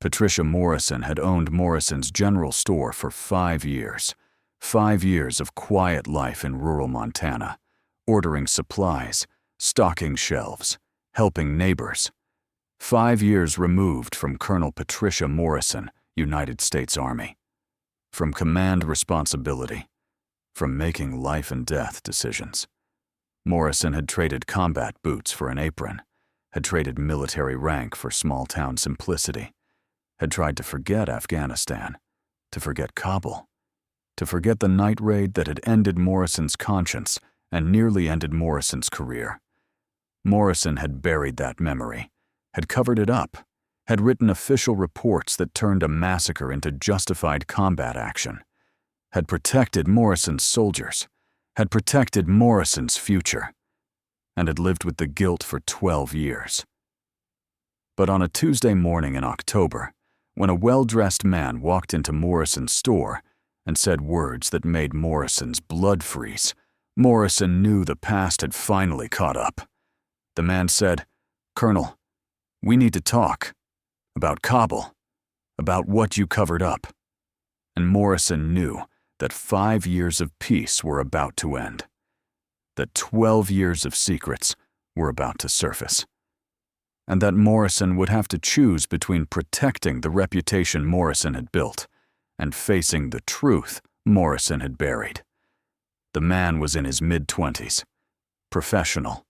Patricia Morrison had owned Morrison's General Store for 5 years. 5 years of quiet life in rural Montana, ordering supplies, stocking shelves, helping neighbors. 5 years removed from Colonel Patricia Morrison, United States Army. From command responsibility, from making life and death decisions. Morrison had traded combat boots for an apron, had traded military rank for small-town simplicity, had tried to forget Afghanistan, to forget Kabul, to forget the night raid that had ended Morrison's conscience and nearly ended Morrison's career. Morrison had buried that memory, had covered it up, had written official reports that turned a massacre into justified combat action, had protected Morrison's soldiers, had protected Morrison's future, and had lived with the guilt for 12 years. But on a Tuesday morning in October, when a well-dressed man walked into Morrison's store and said words that made Morrison's blood freeze, Morrison knew the past had finally caught up. The man said, "Colonel, we need to talk. About Kabul. About what you covered up." And Morrison knew that 5 years of peace were about to end. That 12 years of secrets were about to surface. And that Morrison would have to choose between protecting the reputation Morrison had built and facing the truth Morrison had buried. The man was in his mid-20s, professional.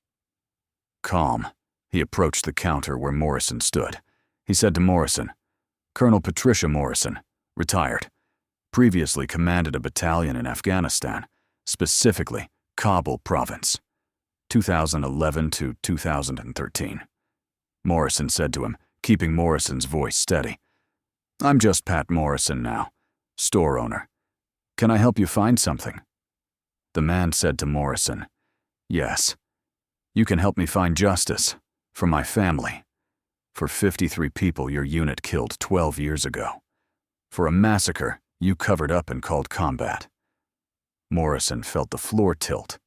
Calm, he approached the counter where Morrison stood. He said to Morrison, "Colonel Patricia Morrison, retired, previously commanded a battalion in Afghanistan, specifically Kabul province, 2011 to 2013. Morrison said to him, keeping Morrison's voice steady, "I'm just Pat Morrison now, store owner. Can I help you find something?" The man said to Morrison, "Yes, you can help me find justice for my family, for 53 people your unit killed 12 years ago, for a massacre you covered up and called combat." Morrison felt the floor tilt.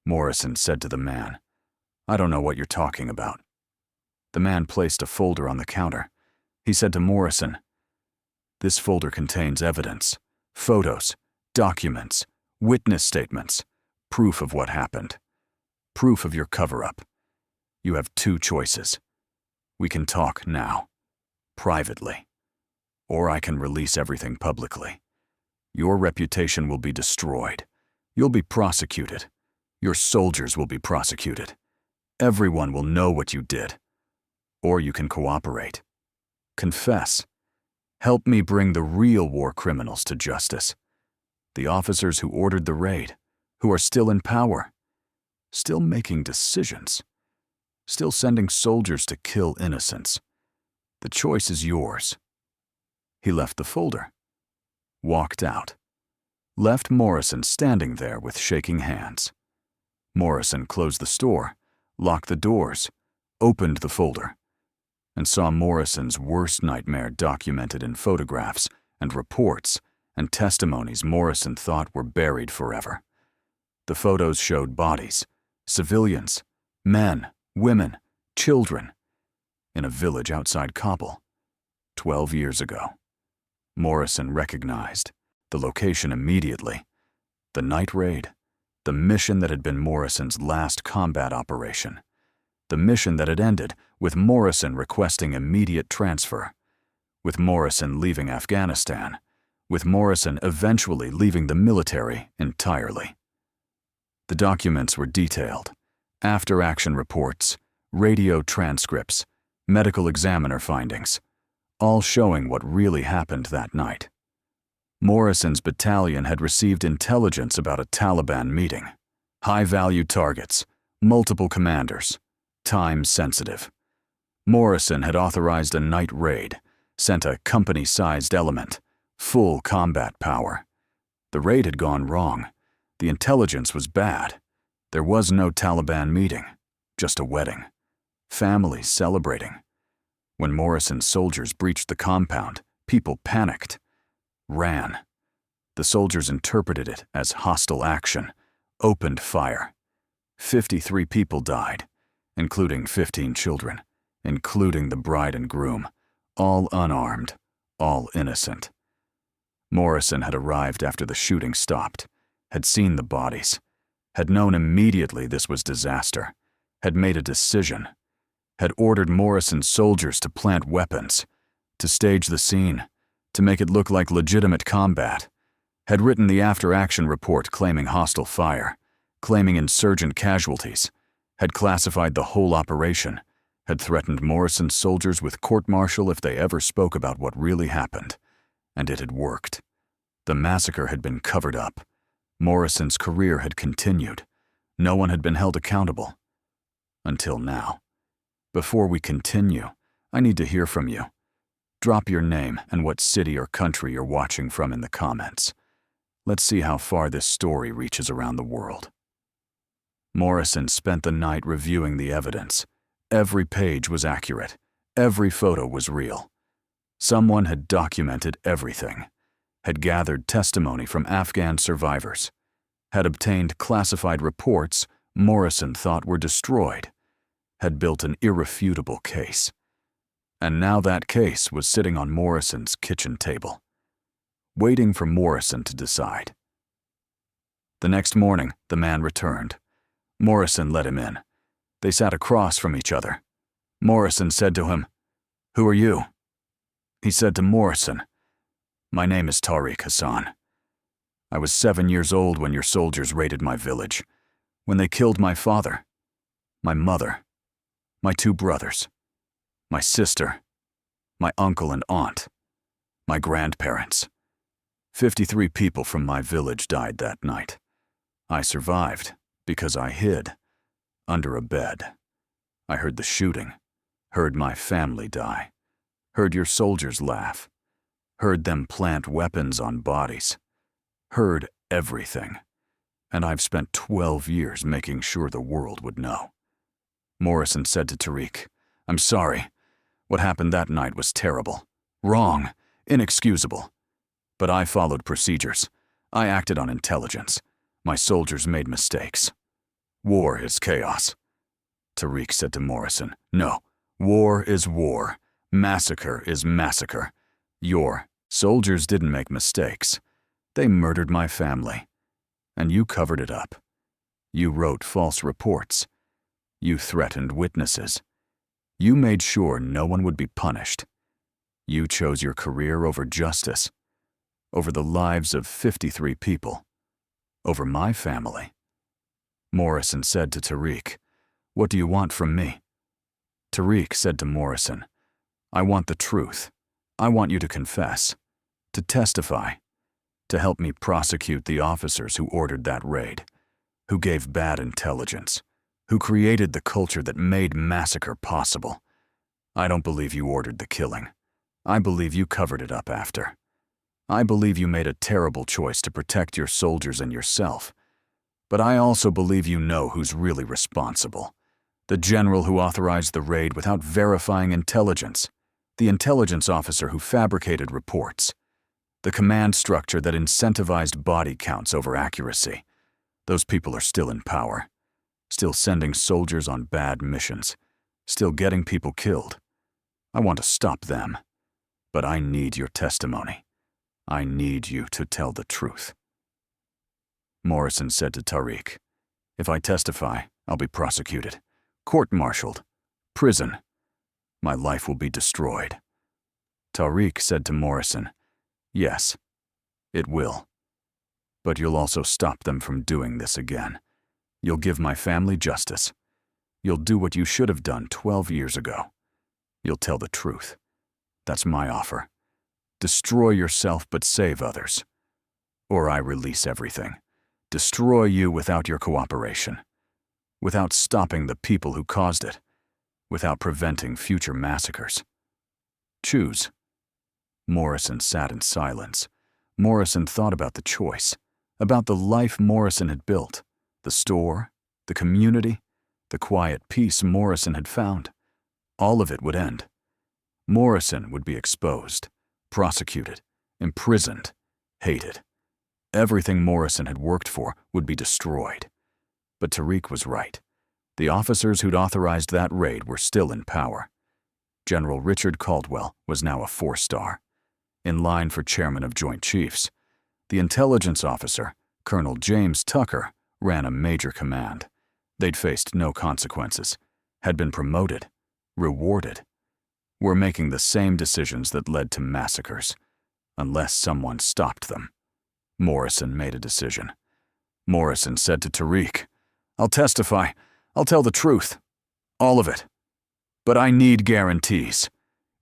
Morrison said to the man, "I don't know what you're talking about." The man placed a folder on the counter. He said to Morrison, "This folder contains evidence, photos, documents, witness statements, proof of what happened, proof of your cover-up. You have 2 choices. We can talk now, privately, or I can release everything publicly. Your reputation will be destroyed. You'll be prosecuted. Your soldiers will be prosecuted. Everyone will know what you did. Or you can cooperate. Confess. Help me bring the real war criminals to justice. The officers who ordered the raid, who are still in power, still making decisions, still sending soldiers to kill innocents. The choice is yours." He left the folder, walked out, left Morrison standing there with shaking hands. Morrison closed the store, locked the doors, opened the folder, and saw Morrison's worst nightmare documented in photographs and reports and testimonies Morrison thought were buried forever. The photos showed bodies, civilians, men, women, children, in a village outside Kabul, 12 years ago. Morrison recognized the location immediately. The night raid, the mission that had been Morrison's last combat operation, the mission that had ended with Morrison requesting immediate transfer, with Morrison leaving Afghanistan, with Morrison eventually leaving the military entirely. The documents were detailed: after-action reports, radio transcripts, medical examiner findings, all showing what really happened that night. Morrison's battalion had received intelligence about a Taliban meeting. High-value targets, multiple commanders, time-sensitive. Morrison had authorized a night raid, sent a company-sized element, full combat power. The raid had gone wrong. The intelligence was bad. There was no Taliban meeting, just a wedding. Families celebrating. When Morrison's soldiers breached the compound, people panicked, ran. The soldiers interpreted it as hostile action, opened fire. 53 people died, including 15 children, including the bride and groom, all unarmed, all innocent. Morrison had arrived after the shooting stopped, had seen the bodies, had known immediately this was disaster, had made a decision, had ordered Morrison's soldiers to plant weapons, to stage the scene, to make it look like legitimate combat, had written the after-action report claiming hostile fire, claiming insurgent casualties, had classified the whole operation, had threatened Morrison's soldiers with court-martial if they ever spoke about what really happened. And it had worked. The massacre had been covered up. Morrison's career had continued. No one had been held accountable. Until now. Before we continue, I need to hear from you. Drop your name and what city or country you're watching from in the comments. Let's see how far this story reaches around the world. Morrison spent the night reviewing the evidence. Every page was accurate. Every photo was real. Someone had documented everything, had gathered testimony from Afghan survivors, had obtained classified reports Morrison thought were destroyed, had built an irrefutable case. And now that case was sitting on Morrison's kitchen table, waiting for Morrison to decide. The next morning, the man returned. Morrison let him in. They sat across from each other. Morrison said to him, "Who are you?" He said to Morrison, "My name is Tariq Hassan. I was 7 years old when your soldiers raided my village, when they killed my father, my mother, my 2 brothers, my sister, my uncle and aunt, my grandparents. 53 people from my village died that night. I survived because I hid under a bed. I heard the shooting, heard my family die, heard your soldiers laugh, heard them plant weapons on bodies, heard everything. And I've spent 12 years making sure the world would know." Morrison said to Tariq, "I'm sorry. What happened that night was terrible, wrong, inexcusable. But I followed procedures. I acted on intelligence. My soldiers made mistakes. War is chaos." Tariq said to Morrison, "No, war is war. Massacre is massacre. Your soldiers didn't make mistakes. They murdered my family. And you covered it up. You wrote false reports. You threatened witnesses. You made sure no one would be punished. You chose your career over justice, over the lives of 53 people, over my family." Morrison said to Tariq, "What do you want from me?" Tariq said to Morrison, "I want the truth. I want you to confess, to testify, to help me prosecute the officers who ordered that raid, who gave bad intelligence, who created the culture that made massacre possible. I don't believe you ordered the killing. I believe you covered it up after. I believe you made a terrible choice to protect your soldiers and yourself. But I also believe you know who's really responsible. The general who authorized the raid without verifying intelligence, the intelligence officer who fabricated reports, the command structure that incentivized body counts over accuracy. Those people are still in power, still sending soldiers on bad missions, still getting people killed. I want to stop them, but I need your testimony. I need you to tell the truth." Morrison said to Tariq, "If I testify, I'll be prosecuted, court-martialed, prison. My life will be destroyed." Tariq said to Morrison, "Yes, it will. But you'll also stop them from doing this again. You'll give my family justice. You'll do what you should have done 12 years ago. You'll tell the truth. That's my offer. Destroy yourself but save others. Or I release everything. Destroy you without your cooperation. Without stopping the people who caused it. Without preventing future massacres. Choose." Morrison sat in silence. Morrison thought about the choice, about the life Morrison had built, the store, the community, the quiet peace Morrison had found. All of it would end. Morrison would be exposed, prosecuted, imprisoned, hated. Everything Morrison had worked for would be destroyed. But Tariq was right. The officers who'd authorized that raid were still in power. General Richard Caldwell was now a 4-star. In line for chairman of Joint Chiefs, the intelligence officer, Colonel James Tucker, ran a major command. They'd faced no consequences, had been promoted, rewarded, were making the same decisions that led to massacres, unless someone stopped them. Morrison made a decision. Morrison said to Tariq, "I'll testify. I'll tell the truth. All of it. But I need guarantees.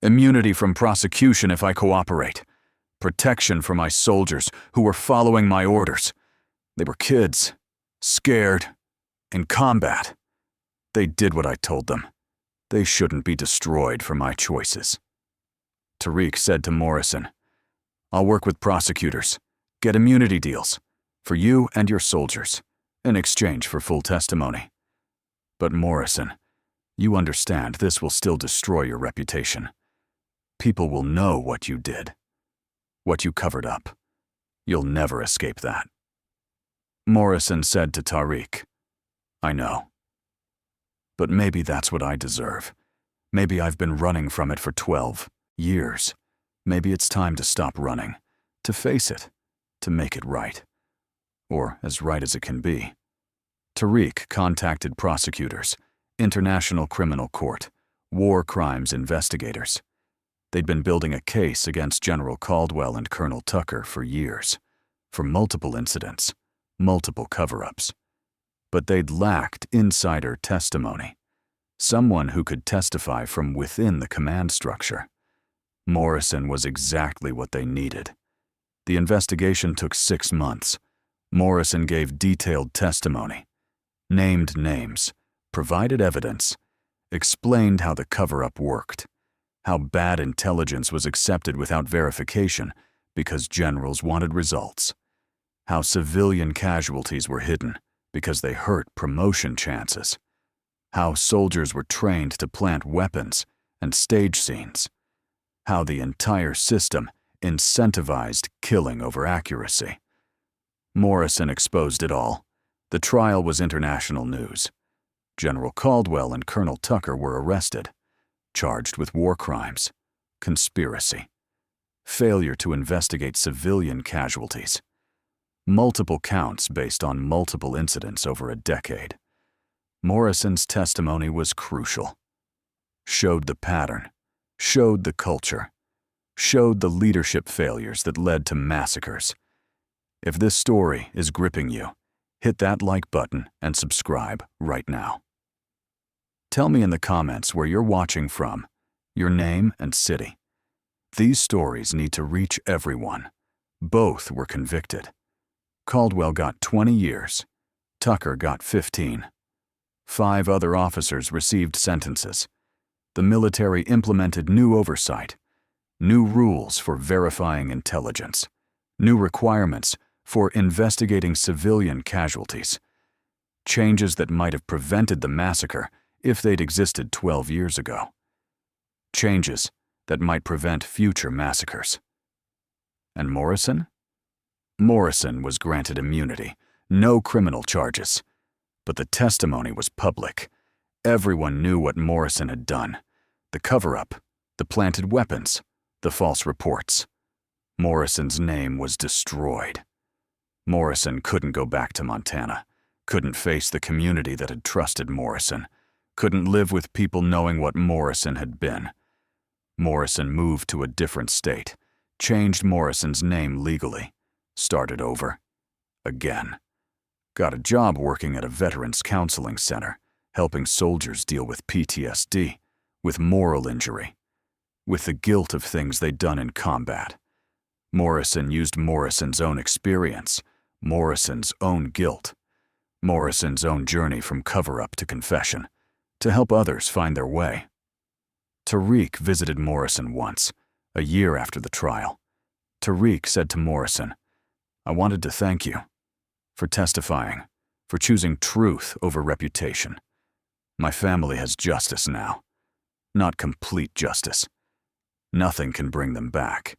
Immunity from prosecution if I cooperate. Protection for my soldiers who were following my orders. They were kids, scared, in combat. They did what I told them. They shouldn't be destroyed for my choices." Tariq said to Morrison, "I'll work with prosecutors, get immunity deals, for you and your soldiers, in exchange for full testimony. But Morrison, you understand this will still destroy your reputation. People will know what you did, what you covered up. You'll never escape that." Morrison said to Tariq, "I know. But maybe that's what I deserve. Maybe I've been running from it for 12 years. Maybe it's time to stop running, to face it, to make it right. Or as right as it can be." Tariq contacted prosecutors, International Criminal Court, war crimes investigators. They'd been building a case against General Caldwell and Colonel Tucker for years, for multiple incidents, multiple cover-ups. But they'd lacked insider testimony, someone who could testify from within the command structure. Morrison was exactly what they needed. The investigation took 6 months. Morrison gave detailed testimony, named names, provided evidence, explained how the cover-up worked, how bad intelligence was accepted without verification because generals wanted results, how civilian casualties were hidden because they hurt promotion chances, how soldiers were trained to plant weapons and stage scenes, how the entire system incentivized killing over accuracy. Morrison exposed it all. The trial was international news. General Caldwell and Colonel Tucker were arrested, charged with war crimes, conspiracy, failure to investigate civilian casualties, multiple counts based on multiple incidents over a decade. Morrison's testimony was crucial. Showed the pattern, showed the culture, showed the leadership failures that led to massacres. If this story is gripping you, hit that like button and subscribe right now. Tell me in the comments where you're watching from, your name and city. These stories need to reach everyone. Both were convicted. Caldwell got 20 years. Tucker got 15. 5 other officers received sentences. The military implemented new oversight, new rules for verifying intelligence, new requirements for investigating civilian casualties, changes that might have prevented the massacre if they'd existed 12 years ago, changes that might prevent future massacres. And Morrison? Morrison was granted immunity, no criminal charges. But the testimony was public. Everyone knew what Morrison had done. The cover-up, the planted weapons, the false reports. Morrison's name was destroyed. Morrison couldn't go back to Montana, couldn't face the community that had trusted Morrison, couldn't live with people knowing what Morrison had been. Morrison moved to a different state, changed Morrison's name legally, started over, again. Got a job working at a veterans counseling center, helping soldiers deal with PTSD, with moral injury, with the guilt of things they'd done in combat. Morrison used Morrison's own experience, Morrison's own guilt, Morrison's own journey from cover-up to confession, to help others find their way. Tariq visited Morrison once, a year after the trial. Tariq said to Morrison, "I wanted to thank you for testifying, for choosing truth over reputation. My family has justice now. Not complete justice. Nothing can bring them back.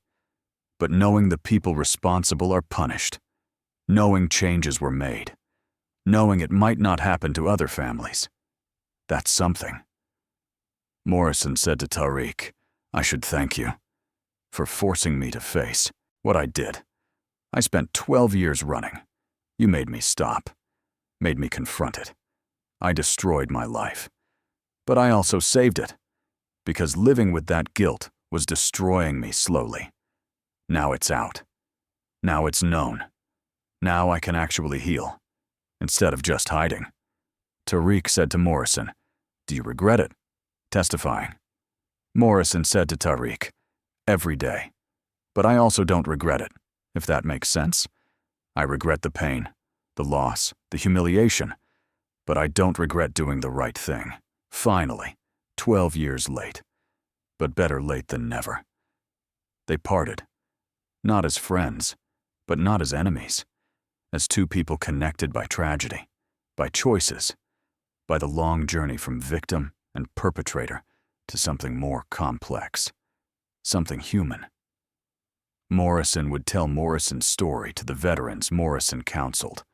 But knowing the people responsible are punished, knowing changes were made, knowing it might not happen to other families, that's something." Morrison said to Tariq, "I should thank you for forcing me to face what I did. I spent 12 years running. You made me stop, made me confront it. I destroyed my life. But I also saved it, because living with that guilt was destroying me slowly. Now it's out. Now it's known. Now I can actually heal, instead of just hiding." Tariq said to Morrison, "Do you regret it?" Testifying. Morrison said to Tariq, "Every day. But I also don't regret it, if that makes sense. I regret the pain, the loss, the humiliation, but I don't regret doing the right thing. Finally, 12 years late. But better late than never." They parted, not as friends, but not as enemies, as two people connected by tragedy, by choices, by the long journey from victim and perpetrator to something more complex, something human. Morrison would tell Morrison's story to the veterans Morrison counseled,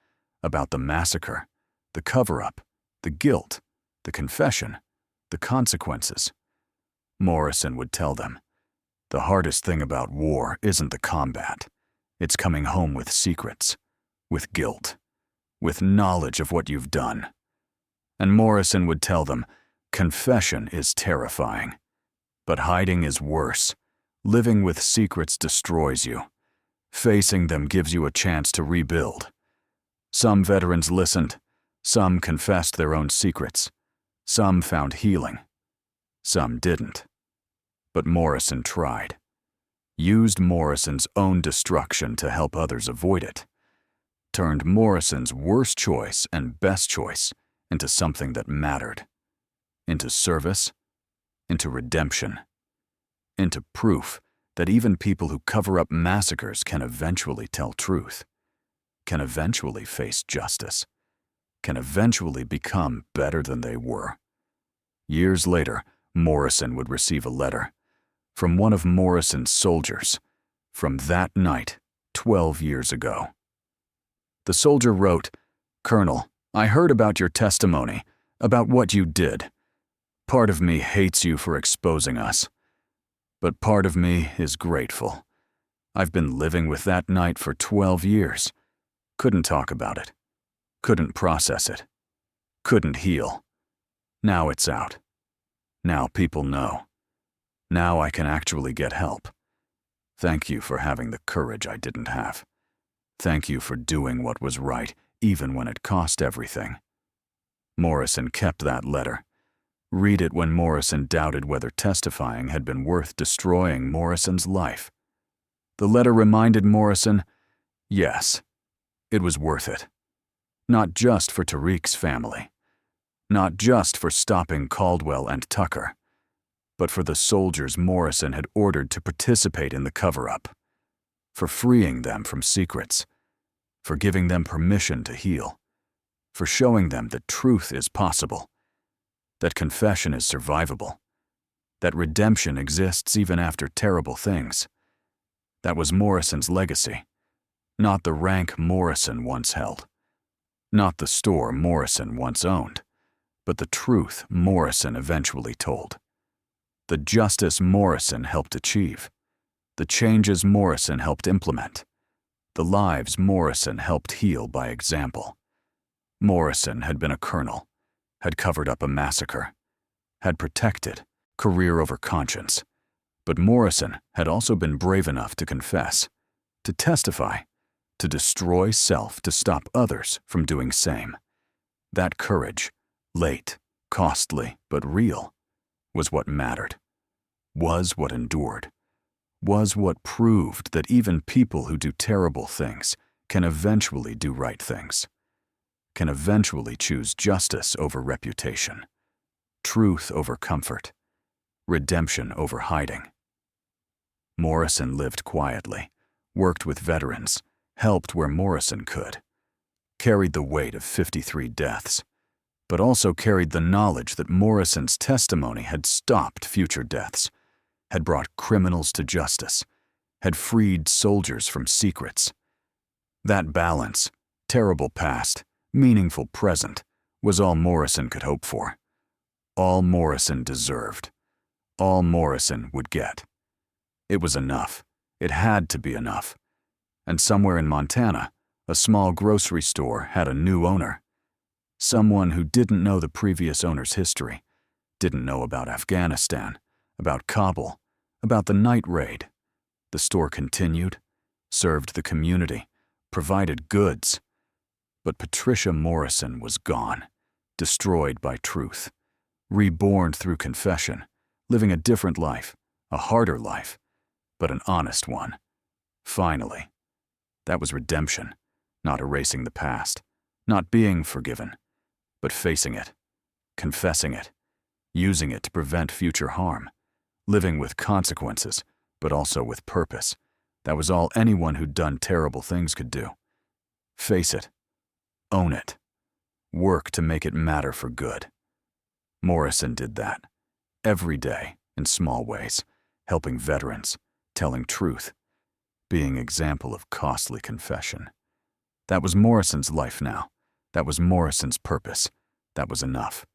about the massacre, the cover-up, the guilt, the confession, the consequences. Morrison would tell them, "The hardest thing about war isn't the combat. It's coming home with secrets, with guilt, with knowledge of what you've done." And Morrison would tell them, "Confession is terrifying, but hiding is worse. Living with secrets destroys you. Facing them gives you a chance to rebuild." Some veterans listened. Some confessed their own secrets. Some found healing. Some didn't. But Morrison tried. Used Morrison's own destruction to help others avoid it. Turned Morrison's worst choice and best choice into something that mattered. Into service. Into redemption. Into proof that even people who cover up massacres can eventually tell truth. Can eventually face justice. Can eventually become better than they were. Years later, Morrison would receive a letter from one of Morrison's soldiers from that night 12 years ago. The soldier wrote, "Colonel, I heard about your testimony, about what you did. Part of me hates you for exposing us, but part of me is grateful. I've been living with that night for 12 years. Couldn't talk about it. Couldn't process it. Couldn't heal. Now it's out. Now people know. Now I can actually get help. Thank you for having the courage I didn't have. Thank you for doing what was right, even when it cost everything." Morrison kept that letter. Read it when Morrison doubted whether testifying had been worth destroying Morrison's life. The letter reminded Morrison, yes, it was worth it. Not just for Tariq's family. Not just for stopping Caldwell and Tucker, but for the soldiers Morrison had ordered to participate in the cover-up, for freeing them from secrets, for giving them permission to heal, for showing them that truth is possible, that confession is survivable, that redemption exists even after terrible things. That was Morrison's legacy, not the rank Morrison once held, not the store Morrison once owned, but the truth Morrison eventually told. The justice Morrison helped achieve. The changes Morrison helped implement. The lives Morrison helped heal by example. Morrison had been a colonel, had covered up a massacre, had protected, career over conscience. But Morrison had also been brave enough to confess, to testify, to destroy self to stop others from doing same. That courage, late, costly, but real, was what mattered, was what endured, was what proved that even people who do terrible things can eventually do right things, can eventually choose justice over reputation, truth over comfort, redemption over hiding. Morrison lived quietly, worked with veterans, helped where Morrison could, carried the weight of 53 deaths, but also carried the knowledge that Morrison's testimony had stopped future deaths, had brought criminals to justice, had freed soldiers from secrets. That balance, terrible past, meaningful present, was all Morrison could hope for, all Morrison deserved. All Morrison would get. It was enough. It had to be enough. And somewhere in Montana, a small grocery store had a new owner. Someone who didn't know the previous owner's history, didn't know about Afghanistan, about Kabul, about the night raid. The store continued, served the community, provided goods. But Patricia Morrison was gone, destroyed by truth, reborn through confession, living a different life, a harder life, but an honest one. Finally. That was redemption, not erasing the past, not being forgiven, but facing it, confessing it, using it to prevent future harm, living with consequences, but also with purpose. That was all anyone who'd done terrible things could do. Face it. Own it. Work to make it matter for good. Morrison did that. Every day, in small ways, helping veterans, telling truth, being example of costly confession. That was Morrison's life now. That was Morrison's purpose. That was enough.